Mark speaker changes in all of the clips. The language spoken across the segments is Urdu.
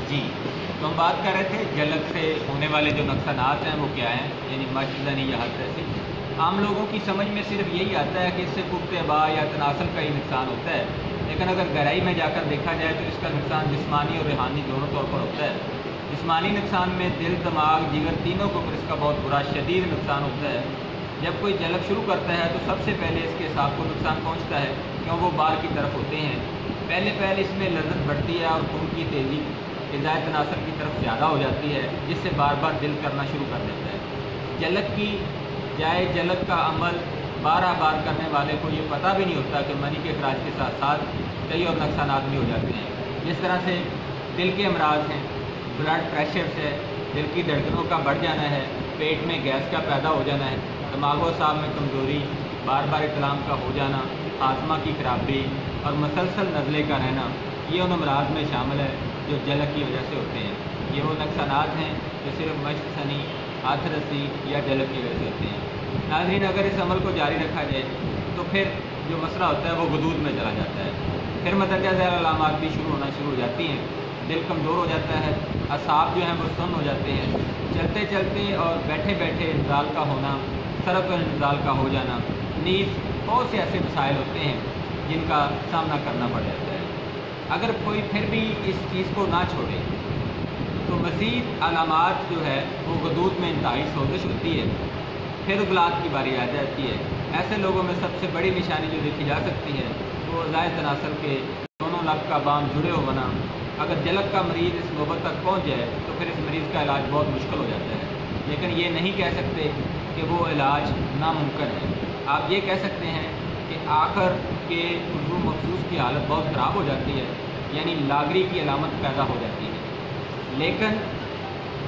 Speaker 1: جی، تو ہم بات کر رہے تھے جلک سے ہونے والے جو نقصانات ہیں وہ کیا ہیں، یعنی مشزنی یا حسرت سے عام لوگوں کی سمجھ میں صرف یہی آتا ہے کہ اس سے پختہ ابا یا تناسل کا ہی نقصان ہوتا ہے، لیکن اگر گہرائی میں جا کر دیکھا جائے تو اس کا نقصان جسمانی اور روحانی دونوں طور پر ہوتا ہے۔ جسمانی نقصان میں دل، دماغ، جگر تینوں کو اس کا بہت برا شدید نقصان ہوتا ہے۔ جب کوئی جلک شروع کرتا ہے تو سب سے پہلے اس کے اعصاب کو نقصان پہنچتا ہے، کیوں وہ بال کی طرف ہوتے ہیں۔ پہلے اس میں لذت بڑھتی ہے اور خون کی تیزی غذائے تناسل کی طرف زیادہ ہو جاتی ہے، جس سے بار بار دل کرنا شروع کر دیتا ہے۔ جلک کی جائے جلک کا عمل بار کرنے والے کو یہ پتہ بھی نہیں ہوتا کہ منی کے اخراج کے ساتھ ساتھ کئی اور نقصانات بھی ہو جاتے ہیں، جس طرح سے دل کے امراض ہیں، بلڈ پریشر سے دل کی دھڑکنوں کا بڑھ جانا ہے، پیٹ میں گیس کا پیدا ہو جانا ہے، دماغ و اعصاب میں کمزوری، بار اطلام کا ہو جانا، آسما کی خرابی اور مسلسل نزلے کا رہنا، یہ ان امراض میں شامل ہے جو جلک کی وجہ سے ہوتے ہیں۔ یہ وہ نقصانات ہیں جو صرف مشق سنی، آتھرسی یا جلک کی وجہ سے ہوتے ہیں۔ ناظرین، اگر اس عمل کو جاری رکھا جائے تو پھر جو مسئلہ ہوتا ہے وہ غدود میں چلا جاتا ہے، پھر متوجہ ذیل علامات بھی شروع ہو جاتی ہیں، دل کمزور ہو جاتا ہے، اعصاب جو ہیں وہ سن ہو جاتے ہیں، چلتے چلتے اور بیٹھے بیٹھے انزال کا ہونا، سرک اور انزال کا ہو جانا، نیز بہت سے ایسے مسائل ہوتے ہیں جن کا سامنا کرنا پڑ جاتا ہے۔ اگر کوئی پھر بھی اس چیز کو نہ چھوڑے تو مزید علامات جو ہے وہ غدود میں انتہائی سوزش ہوتی ہے، پھر عضلات کی باری آ جاتی ہے۔ ایسے لوگوں میں سب سے بڑی نشانی جو دیکھی جا سکتی ہے وہ غذائے تناسل کے دونوں لب کا بام جڑے ہونا۔ اگر جلک کا مریض اس نوبت تک پہنچ جائے تو پھر اس مریض کا علاج بہت مشکل ہو جاتا ہے، لیکن یہ نہیں کہہ سکتے کہ وہ علاج ناممکن ہے۔ آپ یہ کہہ سکتے ہیں کہ آخر کے عضو مخصوص کی حالت بہت خراب ہو جاتی ہے، یعنی لاغری کی علامت پیدا ہو جاتی ہے، لیکن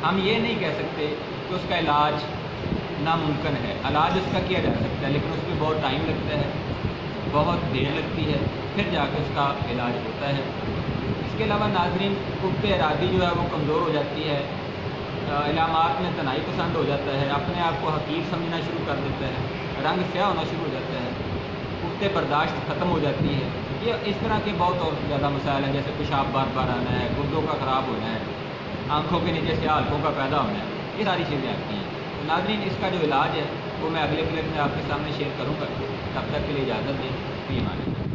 Speaker 1: ہم یہ نہیں کہہ سکتے کہ اس کا علاج ناممکن ہے۔ علاج اس کا کیا جا سکتا ہے، لیکن اس میں بہت ٹائم لگتا ہے، بہت دیر لگتی ہے، پھر جا کے اس کا علاج ہوتا ہے۔ اس کے علاوہ ناظرین، قوت ارادی جو ہے وہ کمزور ہو جاتی ہے، علامات میں تنہائی پسند ہو جاتا ہے، اپنے آپ کو حقیر سمجھنا شروع کر دیتا ہے، رنگ سیاہ ہونا شروع ہو جاتا ہے، قوت برداشت ختم ہو جاتی ہے۔ یہ اس طرح کے بہت اور زیادہ مسائل ہیں، جیسے پیشاب بار آنا ہے، گردوں کا خراب ہونا ہے، آنکھوں کے نیچے سیاہ حلقوں کا پیدا ہونا ہے، یہ ساری چیزیں آتی ہیں۔ تو ناظرین، اس کا جو علاج ہے وہ میں اگلے کلپ میں آپ کے سامنے شیئر کروں گا۔ تب تک کے لیے اجازت دیں، فی امان اللہ۔